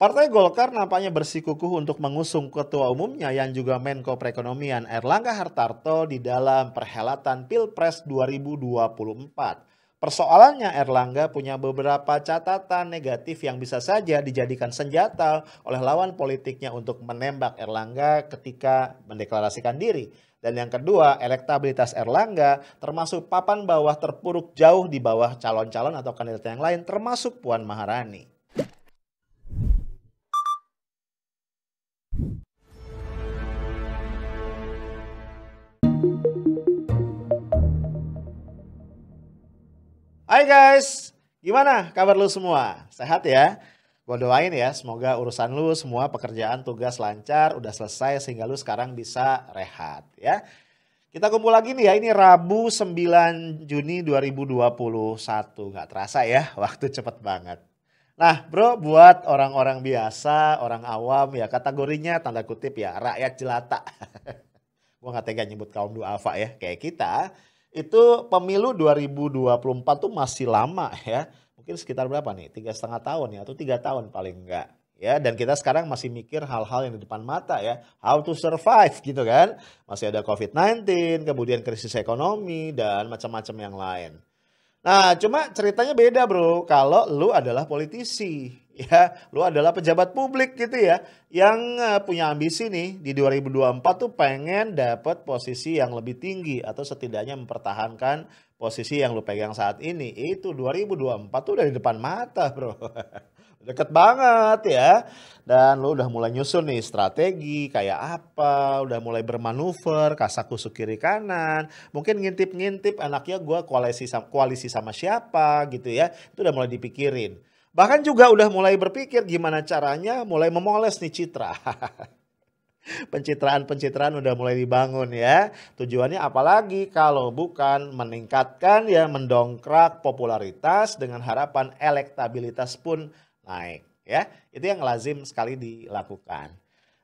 Partai Golkar nampaknya bersikukuh untuk mengusung ketua umumnya yang juga Menko Perekonomian Erlangga Hartarto di dalam perhelatan Pilpres 2024. Persoalannya Erlangga punya beberapa catatan negatif yang bisa saja dijadikan senjata oleh lawan politiknya untuk menembak Erlangga ketika mendeklarasikan diri. Dan yang kedua, elektabilitas Erlangga termasuk papan bawah terpuruk jauh di bawah calon-calon atau kandidat yang lain termasuk Puan Maharani. Hai guys, gimana kabar lu semua? Sehat ya? Gue doain ya, semoga urusan lu semua pekerjaan tugas lancar, udah selesai sehingga lu sekarang bisa rehat ya. Kita kumpul lagi nih ya, ini Rabu 9 Juni 2021. Gak terasa ya, waktu cepet banget. Nah bro, buat orang-orang biasa, orang awam ya kategorinya tanda kutip ya, rakyat jelata. Gue gak tega nyebut kaum duafa ya, kayak kita. Itu pemilu 2024 tuh masih lama ya. Mungkin sekitar berapa nih? 3,5 tahun ya atau 3 tahun paling enggak. Ya, dan kita sekarang masih mikir hal-hal yang di depan mata ya. How to survive gitu kan. Masih ada COVID-19, kemudian krisis ekonomi dan macam-macam yang lain. Nah, cuma ceritanya beda bro, kalau lu adalah politisi, ya, lu adalah pejabat publik gitu ya, yang punya ambisi nih di 2024 tuh pengen dapat posisi yang lebih tinggi atau setidaknya mempertahankan posisi yang lu pegang saat ini. Itu 2024 tuh udah di depan mata bro. Deket banget ya. Dan lu udah mulai nyusun nih strategi kayak apa, udah mulai bermanuver, kasakusuk kiri kanan. Mungkin ngintip-ngintip anaknya gue koalisi sama siapa gitu ya. Itu udah mulai dipikirin. Bahkan juga udah mulai berpikir gimana caranya mulai memoles nih citra. Pencitraan-pencitraan udah mulai dibangun ya. Tujuannya apalagi kalau bukan meningkatkan ya, mendongkrak popularitas dengan harapan elektabilitas pun naik ya. Itu yang lazim sekali dilakukan.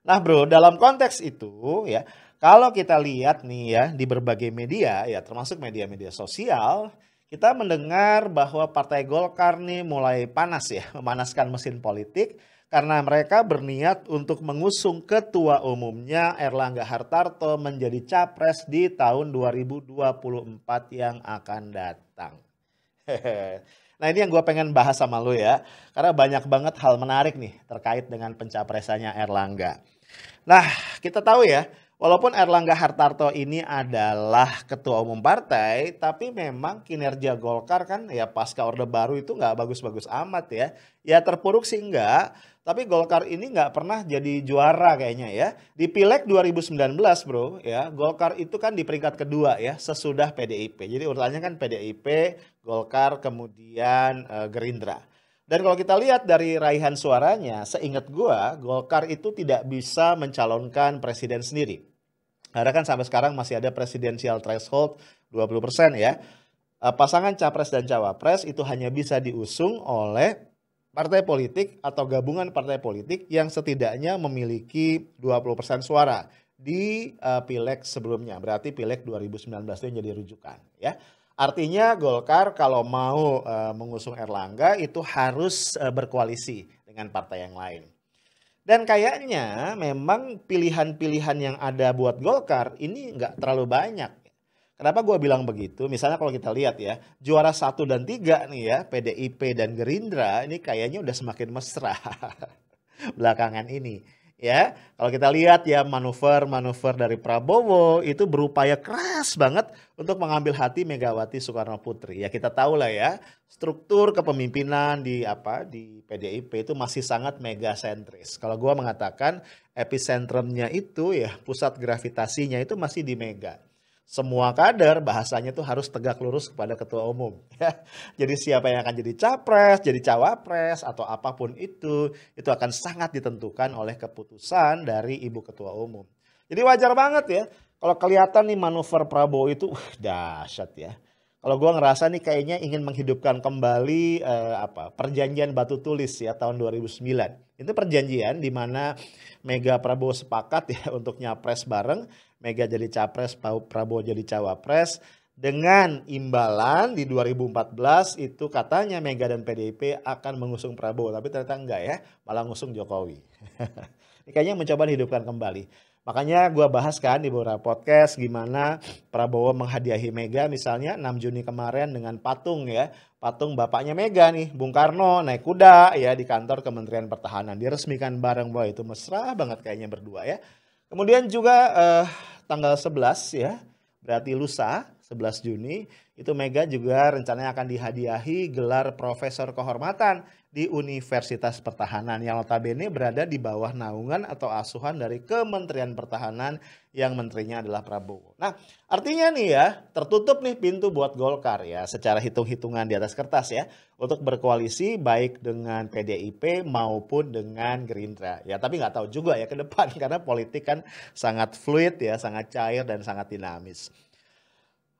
Nah bro, dalam konteks itu ya, kalau kita lihat nih ya di berbagai media ya, termasuk media-media sosial, kita mendengar bahwa Partai Golkar nih mulai panas ya, memanaskan mesin politik karena mereka berniat untuk mengusung ketua umumnya Erlangga Hartarto menjadi capres di tahun 2024 yang akan datang. Nah ini yang gue pengen bahas sama lu ya, karena banyak banget hal menarik nih terkait dengan pencapresannya Erlangga. Nah kita tahu ya, walaupun Erlangga Hartarto ini adalah ketua umum partai, tapi memang kinerja Golkar kan ya pasca Orde Baru itu nggak bagus-bagus amat ya. Ya terpuruk sih enggak, tapi Golkar ini nggak pernah jadi juara kayaknya ya. Di Pileg 2019 bro ya, Golkar itu kan di peringkat kedua ya sesudah PDIP. Jadi urutannya kan PDIP, Golkar, kemudian Gerindra. Dan kalau kita lihat dari raihan suaranya, seingat gua Golkar itu tidak bisa mencalonkan presiden sendiri. Karena kan sampai sekarang masih ada presidensial threshold 20% ya. Pasangan capres dan cawapres itu hanya bisa diusung oleh partai politik atau gabungan partai politik yang setidaknya memiliki 20% suara di pileg sebelumnya. Berarti pileg 2019 itu yang jadi rujukan ya. Artinya Golkar kalau mau mengusung Erlangga itu harus berkoalisi dengan partai yang lain. Dan kayaknya memang pilihan-pilihan yang ada buat Golkar ini nggak terlalu banyak. Kenapa gue bilang begitu? Misalnya kalau kita lihat ya, juara 1 dan 3 nih ya, PDIP dan Gerindra ini kayaknya udah semakin mesra belakangan ini. Ya, kalau kita lihat ya manuver-manuver dari Prabowo itu berupaya keras banget untuk mengambil hati Megawati Soekarno Putri. Ya kita tahu lah ya, struktur kepemimpinan di PDIP itu masih sangat megasentris. Kalau gua mengatakan epicentrumnya itu ya, pusat gravitasinya itu masih di Mega. Semua kader bahasanya tuh harus tegak lurus kepada ketua umum. Ya. Jadi siapa yang akan jadi capres, jadi cawapres atau apapun itu akan sangat ditentukan oleh keputusan dari ibu ketua umum. Jadi wajar banget ya kalau kelihatan nih manuver Prabowo itu dahsyat ya. Kalau gue ngerasa nih kayaknya ingin menghidupkan kembali perjanjian batu tulis ya tahun 2009. Itu perjanjian di mana Mega Prabowo sepakat ya untuk nyapres bareng. Mega jadi capres, Prabowo jadi cawapres. Dengan imbalan di 2014 itu katanya Mega dan PDIP akan mengusung Prabowo, tapi ternyata enggak ya, malah ngusung Jokowi. Ini kayaknya mencoba dihidupkan kembali. Makanya gua bahas kan di beberapa podcast gimana Prabowo menghadiahi Mega misalnya 6 Juni kemarin dengan patung ya. Patung bapaknya Mega nih, Bung Karno naik kuda ya di kantor Kementerian Pertahanan. Diresmikan bareng, wah itu mesra banget kayaknya berdua ya. Kemudian juga tanggal 11 ya, berarti lusa 11 Juni, itu Mega juga rencananya akan dihadiahi gelar Profesor Kehormatan di Universitas Pertahanan yang notabene berada di bawah naungan atau asuhan dari Kementerian Pertahanan yang menterinya adalah Prabowo. Nah, artinya nih ya, tertutup nih pintu buat Golkar ya secara hitung-hitungan di atas kertas ya untuk berkoalisi baik dengan PDIP maupun dengan Gerindra. Ya, tapi nggak tahu juga ya ke depan karena politik kan sangat fluid ya, sangat cair dan sangat dinamis.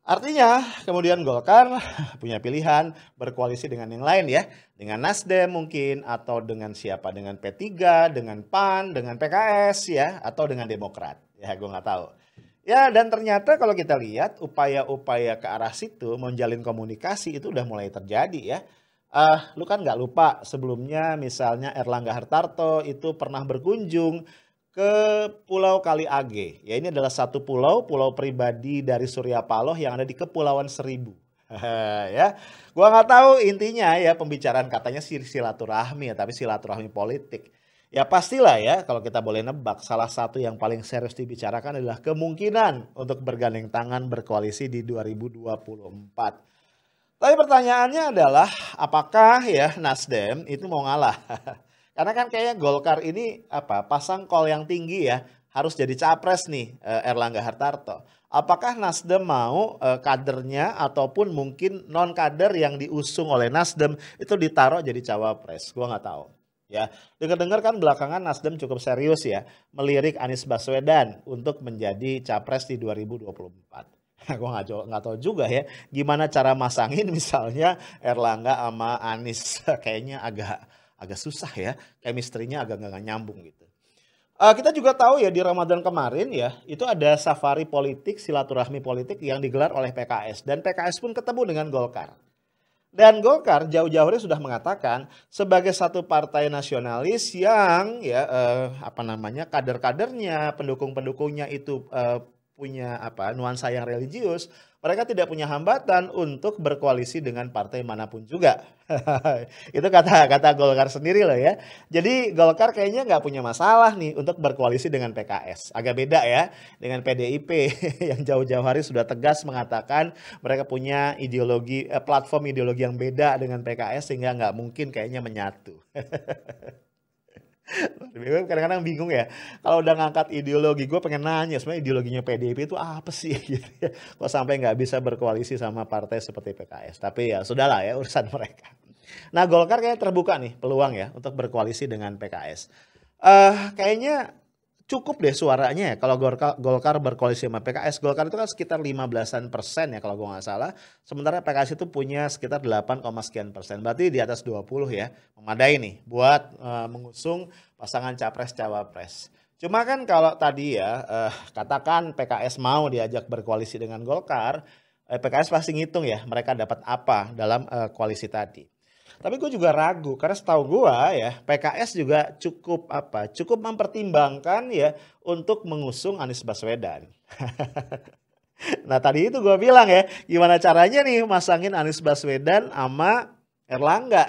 Artinya kemudian Golkar punya pilihan berkoalisi dengan yang lain ya. Dengan Nasdem mungkin atau dengan siapa, dengan P3, dengan PAN, dengan PKS ya. Atau dengan Demokrat, ya gue nggak tahu. Ya dan ternyata kalau kita lihat upaya-upaya ke arah situ menjalin komunikasi itu udah mulai terjadi ya. Lu kan nggak lupa sebelumnya misalnya Erlangga Hartarto itu pernah berkunjung ke Pulau Kaliage. Ya ini adalah satu pulau pribadi dari Surya Paloh yang ada di Kepulauan Seribu. Ya, gua nggak tahu intinya ya pembicaraan katanya silaturahmi ya, tapi silaturahmi politik. Ya pastilah ya kalau kita boleh nebak salah satu yang paling serius dibicarakan adalah kemungkinan untuk bergandeng tangan berkoalisi di 2024. Tapi pertanyaannya adalah apakah ya Nasdem itu mau ngalah? Karena kan kayaknya Golkar ini pasang kol yang tinggi ya, harus jadi capres nih Erlangga Hartarto. Apakah Nasdem mau kadernya ataupun mungkin non kader yang diusung oleh Nasdem itu ditaruh jadi cawapres? Gua nggak tahu. Ya, dengar-dengar kan belakangan Nasdem cukup serius ya melirik Anies Baswedan untuk menjadi capres di 2024. Gue nggak tahu juga ya gimana cara masangin misalnya Erlangga sama Anies. Kayaknya agak susah ya, chemistry-nya agak nggak nyambung gitu. Kita juga tahu ya di Ramadan kemarin ya, itu ada safari politik, silaturahmi politik yang digelar oleh PKS. Dan PKS pun ketemu dengan Golkar. Dan Golkar jauh-jauh hari sudah mengatakan sebagai satu partai nasionalis yang ya kader-kadernya, pendukung-pendukungnya itu punya nuansa yang religius, mereka tidak punya hambatan untuk berkoalisi dengan partai manapun juga. Itu kata Golkar sendiri loh ya. Jadi Golkar kayaknya nggak punya masalah nih untuk berkoalisi dengan PKS. Agak beda ya dengan PDIP yang jauh-jauh hari sudah tegas mengatakan mereka punya ideologi, platform ideologi yang beda dengan PKS sehingga nggak mungkin kayaknya menyatu. Kadang-kadang bingung ya kalau udah ngangkat ideologi. Gue pengen nanya sebenarnya ideologinya PDIP itu apa sih gitu ya, kok sampai nggak bisa berkoalisi sama partai seperti PKS. Tapi ya sudahlah ya urusan mereka. Nah Golkar kayaknya terbuka nih peluang ya untuk berkoalisi dengan PKS. Kayaknya cukup deh suaranya ya kalau Golkar berkoalisi sama PKS. Golkar itu kan sekitar 15% ya kalau gue nggak salah. Sementara PKS itu punya sekitar 8, sekian persen. Berarti di atas 20 ya. Memadai nih buat mengusung pasangan capres-cawapres. Cuma kan kalau tadi ya katakan PKS mau diajak berkoalisi dengan Golkar. PKS pasti ngitung ya mereka dapat apa dalam koalisi tadi. Tapi gue juga ragu karena setahu gue ya PKS juga cukup mempertimbangkan ya untuk mengusung Anies Baswedan. Nah tadi itu gue bilang ya gimana caranya nih masangin Anies Baswedan sama Erlangga.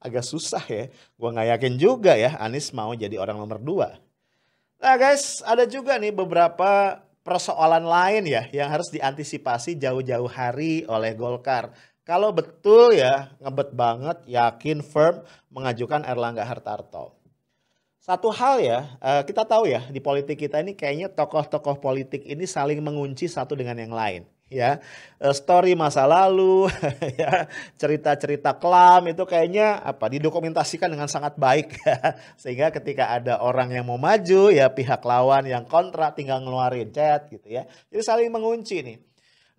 Agak susah ya. Gue nggak yakin juga ya Anies mau jadi orang nomor 2. Nah guys ada juga nih beberapa persoalan lain ya yang harus diantisipasi jauh-jauh hari oleh Golkar. Kalau betul ya ngebet banget, yakin, firm mengajukan Erlangga Hartarto. Satu hal ya, kita tahu ya di politik kita ini kayaknya tokoh-tokoh politik ini saling mengunci satu dengan yang lain. Ya, story masa lalu, ya, cerita-cerita kelam itu kayaknya didokumentasikan dengan sangat baik. Sehingga ketika ada orang yang mau maju ya pihak lawan yang kontra tinggal ngeluarin chat gitu ya. Jadi saling mengunci nih.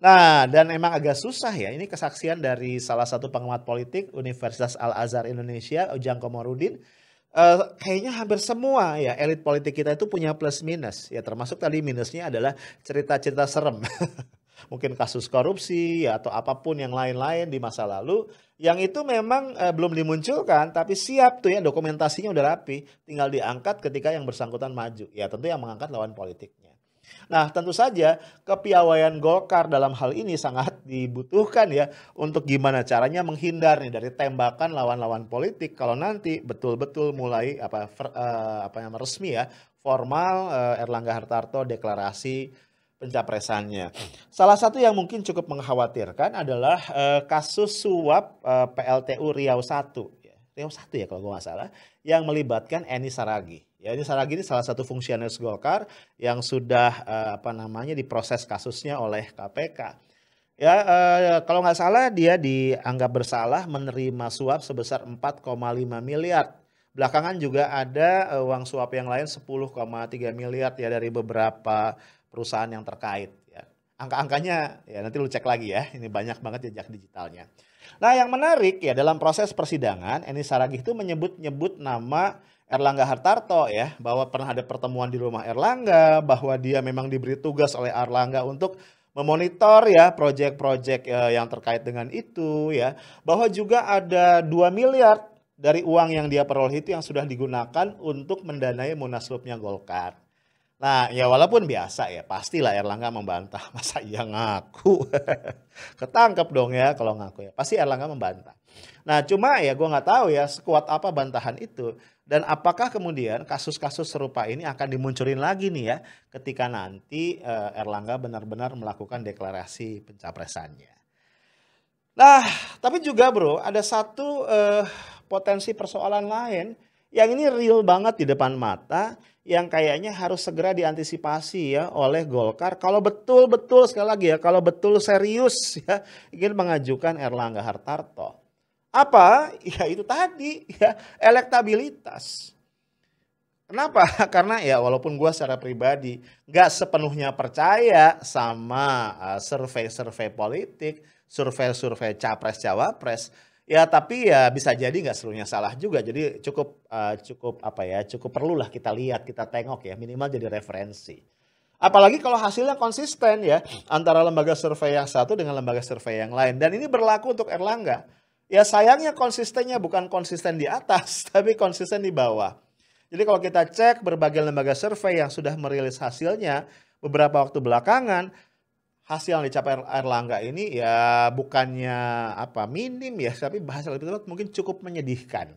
Nah, dan emang agak susah ya. Ini kesaksian dari salah satu pengamat politik Universitas Al-Azhar Indonesia, Ujang Komarudin. Kayaknya hampir semua ya elit politik kita itu punya plus minus. Ya termasuk tadi minusnya adalah cerita-cerita serem. mungkin kasus korupsi ya, atau apapun yang lain-lain di masa lalu yang itu memang belum dimunculkan tapi siap tuh ya, dokumentasinya udah rapi, tinggal diangkat ketika yang bersangkutan maju. Ya tentu yang mengangkat lawan politiknya. Nah, tentu saja kepiawaian Golkar dalam hal ini sangat dibutuhkan ya untuk gimana caranya menghindar nih dari tembakan lawan-lawan politik kalau nanti betul-betul mulai apa yang resmi ya, formal Erlangga Hartarto deklarasi pencapresannya. Salah satu yang mungkin cukup mengkhawatirkan adalah kasus suap PLTU Riau 1 ya. Riau 1 ya kalau gue nggak salah, yang melibatkan Eni Saragih. Ya, Eni Saragih ini salah satu fungsionaris Golkar yang sudah diproses kasusnya oleh KPK. Ya, kalau nggak salah dia dianggap bersalah menerima suap sebesar 4,5 miliar. Belakangan juga ada uang suap yang lain 10,3 miliar ya dari beberapa perusahaan yang terkait. Ya. Angka-angkanya ya nanti lu cek lagi ya, ini banyak banget jejak digitalnya. Nah yang menarik ya dalam proses persidangan Eni Saragih itu menyebut-nyebut nama Erlangga Hartarto ya, bahwa pernah ada pertemuan di rumah Erlangga, bahwa dia memang diberi tugas oleh Erlangga untuk memonitor ya proyek-proyek yang terkait dengan itu ya, bahwa juga ada 2 miliar dari uang yang dia peroleh itu yang sudah digunakan untuk mendanai munaslupnya Golkar. Nah ya walaupun biasa ya pastilah Erlangga membantah, masa iya ngaku, ketangkep dong ya kalau ngaku ya, pasti Erlangga membantah. Nah cuma ya gue nggak tahu ya sekuat apa bantahan itu. Dan apakah kemudian kasus-kasus serupa ini akan dimunculin lagi nih ya ketika nanti Erlangga benar-benar melakukan deklarasi pencapresannya. Nah tapi juga bro ada satu potensi persoalan lain yang ini real banget di depan mata yang kayaknya harus segera diantisipasi ya oleh Golkar kalau betul-betul sekali lagi ya kalau betul serius ya ingin mengajukan Erlangga Hartarto. Apa? Ya itu tadi ya elektabilitas. Kenapa? Karena ya walaupun gue secara pribadi gak sepenuhnya percaya sama survei-survei politik, survei-survei capres-cawapres, ya tapi ya bisa jadi gak seluruhnya salah juga. Jadi cukup perlulah kita lihat, kita tengok ya minimal jadi referensi. Apalagi kalau hasilnya konsisten ya antara lembaga survei yang satu dengan lembaga survei yang lain. Dan ini berlaku untuk Erlangga. Ya sayangnya konsistennya bukan konsisten di atas, tapi konsisten di bawah. Jadi kalau kita cek berbagai lembaga survei yang sudah merilis hasilnya beberapa waktu belakangan, hasil yang dicapai Erlangga ini ya bukannya minim ya, tapi bahasa lebih tepat mungkin cukup menyedihkan.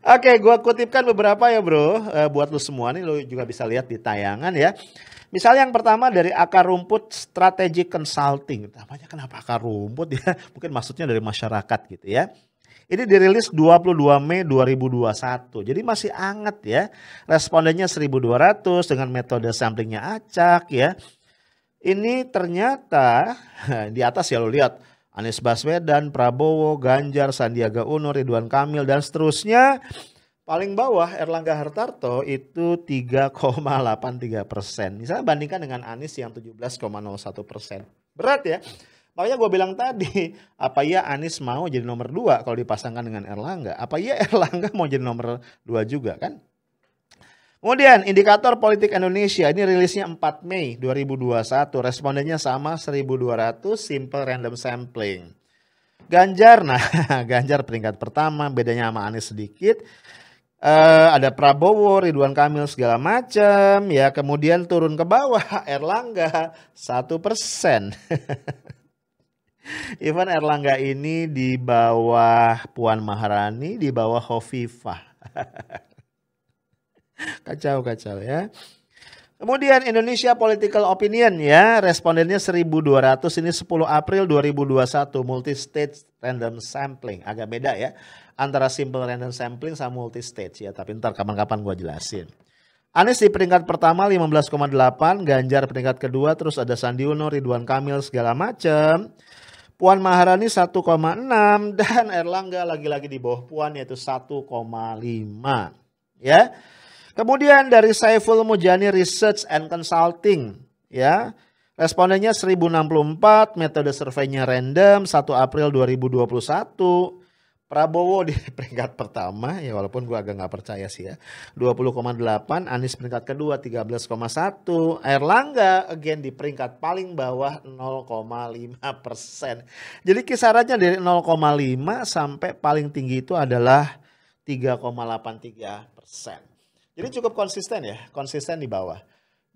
Oke, gue kutipkan beberapa ya bro, buat lu semua nih, lu juga bisa lihat di tayangan ya. Misalnya yang pertama dari Akar Rumput Strategic Consulting. Namanya kenapa akar rumput ya? Mungkin maksudnya dari masyarakat gitu ya. Ini dirilis 22 Mei 2021. Jadi masih hangat ya. Respondennya 1.200 dengan metode samplingnya acak ya. Ini ternyata di atas ya lo lihat. Anies Baswedan, Prabowo, Ganjar, Sandiaga Uno, Ridwan Kamil dan seterusnya. Paling bawah Erlangga Hartarto itu 3,83%. Misalnya bandingkan dengan Anies yang 17,01%. Berat ya. Makanya gue bilang tadi, apa ya Anies mau jadi nomor 2 kalau dipasangkan dengan Erlangga? Apa ya Erlangga mau jadi nomor 2 juga kan? Kemudian indikator politik Indonesia ini rilisnya 4 Mei 2021. Respondennya sama 1.200 simple random sampling. Ganjar, nah Ganjar peringkat pertama bedanya sama Anies sedikit. Ada Prabowo, Ridwan Kamil segala macam ya, kemudian turun ke bawah Erlangga 1%. Even Erlangga ini di bawah Puan Maharani, di bawah Hovifah. Kacau ya. Kemudian Indonesia Political Opinion ya, respondennya 1.200, ini 10 April 2021, multi-stage random sampling. Agak beda ya, antara simple random sampling sama multi-stage ya, tapi ntar kapan-kapan gue jelasin. Anies di peringkat pertama 15,8, Ganjar peringkat kedua, terus ada Sandi Uno, Ridwan Kamil segala macam. Puan Maharani 1,6 dan Erlangga lagi-lagi di bawah Puan yaitu 1,5 ya. Kemudian dari Saiful Mujani Research and Consulting ya. Respondennya 1064, metode surveinya random 1 April 2021. Prabowo di peringkat pertama, ya walaupun gua agak nggak percaya sih ya, 20,8, Anies peringkat kedua 13,1, Erlangga again di peringkat paling bawah 0,5%. Jadi kisarannya dari 0,5 sampai paling tinggi itu adalah 3,83%. Jadi cukup konsisten ya, konsisten di bawah.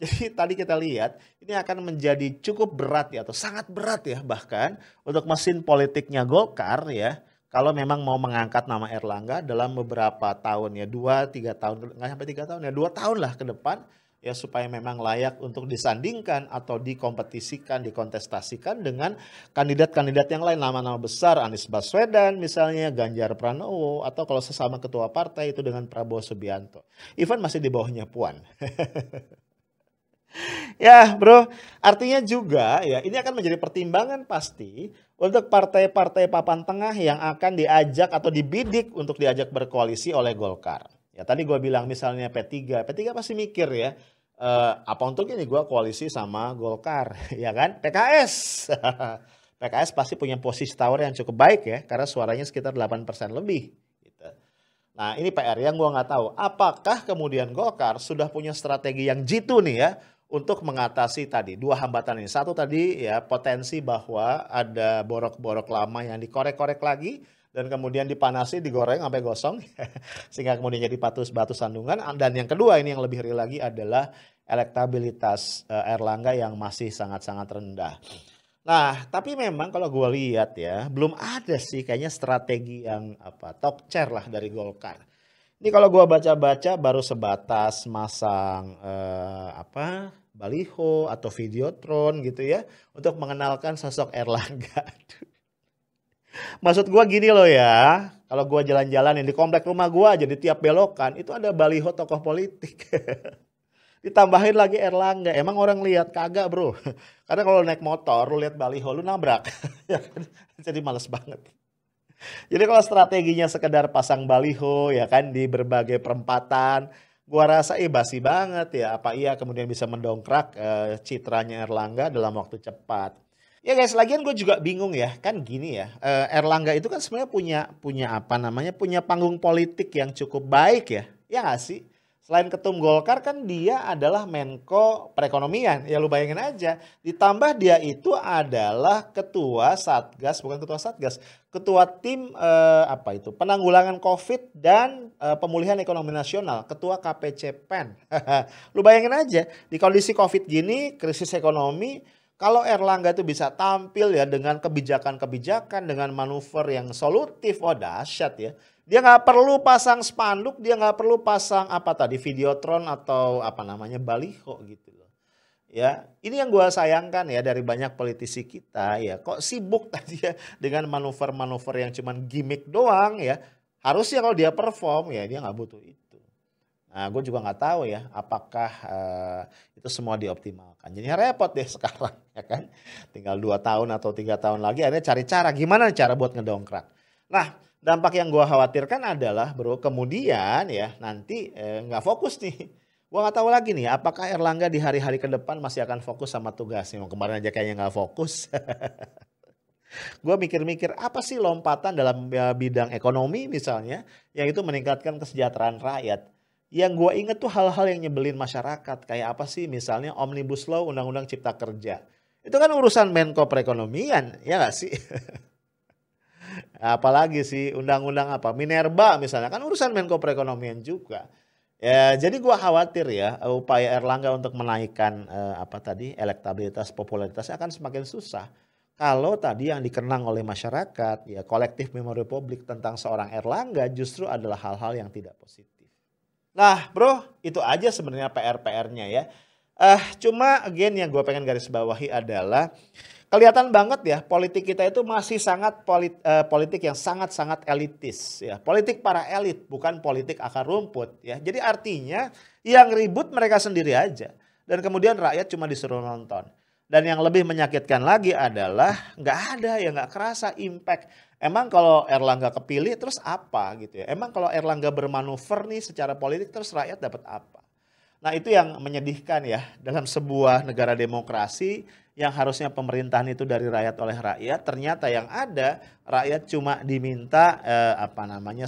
Jadi tadi kita lihat ini akan menjadi cukup berat ya atau sangat berat ya bahkan untuk mesin politiknya Golkar ya. Kalau memang mau mengangkat nama Erlangga dalam beberapa tahun ya 2-3 tahun, nggak sampai 3 tahun ya 2 tahun lah ke depan ya supaya memang layak untuk disandingkan atau dikompetisikan, dikontestasikan dengan kandidat-kandidat yang lain, nama-nama besar Anies Baswedan misalnya, Ganjar Pranowo atau kalau sesama ketua partai itu dengan Prabowo Subianto. Even masih di bawahnya Puan. Ya bro, artinya juga ya ini akan menjadi pertimbangan pasti untuk partai-partai papan tengah yang akan diajak atau dibidik untuk diajak berkoalisi oleh Golkar. Ya tadi gue bilang misalnya P3 pasti mikir ya, apa untungnya nih gue koalisi sama Golkar, ya kan? PKS, PKS pasti punya posisi tawar yang cukup baik ya, karena suaranya sekitar 8% lebih. Gitu. Nah ini PR yang gue nggak tahu, apakah kemudian Golkar sudah punya strategi yang jitu nih ya, untuk mengatasi tadi dua hambatan ini. Satu tadi ya potensi bahwa ada borok-borok lama yang dikorek-korek lagi dan kemudian dipanasi, digoreng sampai gosong sehingga kemudian jadi batu sandungan. Dan yang kedua ini yang lebih real lagi adalah elektabilitas Erlangga yang masih sangat-sangat rendah. Nah, tapi memang kalau gue lihat ya, belum ada sih kayaknya strategi yang top chair lah dari Golkar. Ini kalau gue baca-baca baru sebatas masang baliho atau videotron gitu ya untuk mengenalkan sosok Erlangga. Maksud gue gini loh ya, kalau gue jalan-jalan di komplek rumah gue aja di tiap belokan itu ada baliho tokoh politik. Ditambahin lagi Erlangga, emang orang lihat kagak bro? Karena kalau naik motor lu lihat baliho lu nabrak, jadi males banget. Jadi kalau strateginya sekedar pasang baliho ya kan di berbagai perempatan, gua rasa basi banget ya. Apa iya kemudian bisa mendongkrak citranya Erlangga dalam waktu cepat. Ya guys, lagian gue juga bingung ya, kan gini ya. Erlangga itu kan sebenarnya punya panggung politik yang cukup baik ya. Ya nggak sih? Selain Ketum Golkar kan dia adalah Menko Perekonomian. Ya lu bayangin aja. Ditambah dia itu adalah ketua Satgas, bukan ketua Satgas. Ketua tim penanggulangan COVID dan pemulihan ekonomi nasional. Ketua KPC PEN. Lu bayangin aja di kondisi COVID gini, krisis ekonomi. Kalau Erlangga itu bisa tampil ya dengan kebijakan-kebijakan, dengan manuver yang solutif, oh dahsyat ya. Dia nggak perlu pasang spanduk, dia nggak perlu pasang videotron atau baliho gitu loh. Ya, ini yang gue sayangkan ya dari banyak politisi kita ya. Kok sibuk tadi ya dengan manuver-manuver yang cuman gimmick doang ya. Harusnya kalau dia perform ya dia nggak butuh itu. Nah, gue juga nggak tahu ya apakah itu semua dioptimalkan. Jadi repot deh sekarang ya kan. Tinggal 2 tahun atau 3 tahun lagi akhirnya cari cara gimana cara buat ngedongkrak. Nah, dampak yang gue khawatirkan adalah bro kemudian ya nanti nggak fokus nih. Gue nggak tahu lagi nih apakah Erlangga di hari-hari ke depan masih akan fokus sama tugasnya. Kemarin aja kayaknya nggak fokus. Gue mikir-mikir apa sih lompatan dalam bidang ekonomi misalnya yang itu meningkatkan kesejahteraan rakyat. Yang gue inget tuh hal-hal yang nyebelin masyarakat. Kayak apa sih misalnya Omnibus Law Undang-Undang Cipta Kerja. Itu kan urusan Menko Perekonomian ya gak sih? Apalagi sih undang-undang Minerba misalnya kan urusan Menko Perekonomian juga. Ya, jadi gue khawatir ya upaya Erlangga untuk menaikkan elektabilitas, popularitasnya akan semakin susah. Kalau tadi yang dikenang oleh masyarakat ya kolektif memori publik tentang seorang Erlangga justru adalah hal-hal yang tidak positif. Nah bro itu aja sebenarnya PR-PR-nya ya. Cuma again yang gue pengen garis bawahi adalah kelihatan banget ya politik kita itu masih sangat politik yang sangat-sangat elitis ya. Politik para elit bukan politik akar rumput ya. Jadi artinya yang ribut mereka sendiri aja. Dan kemudian rakyat cuma disuruh nonton. Dan yang lebih menyakitkan lagi adalah nggak ada ya nggak kerasa impact. Emang kalau Erlangga kepilih terus apa gitu ya. Emang kalau Erlangga bermanuver nih secara politik terus rakyat dapat apa. Nah itu yang menyedihkan ya dalam sebuah negara demokrasi yang harusnya pemerintahan itu dari rakyat oleh rakyat, ternyata yang ada rakyat cuma diminta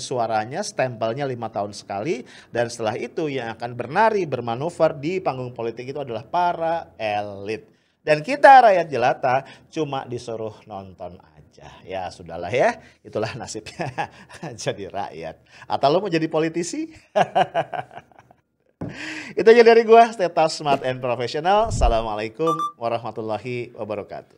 suaranya, stempelnya 5 tahun sekali, dan setelah itu yang akan bernari, bermanuver di panggung politik itu adalah para elit. Dan kita rakyat jelata cuma disuruh nonton aja. Ya sudahlah ya, itulah nasibnya jadi rakyat. Atau lo mau jadi politisi? Itu aja dari gua, stay tough, smart and professional. Assalamualaikum warahmatullahi wabarakatuh.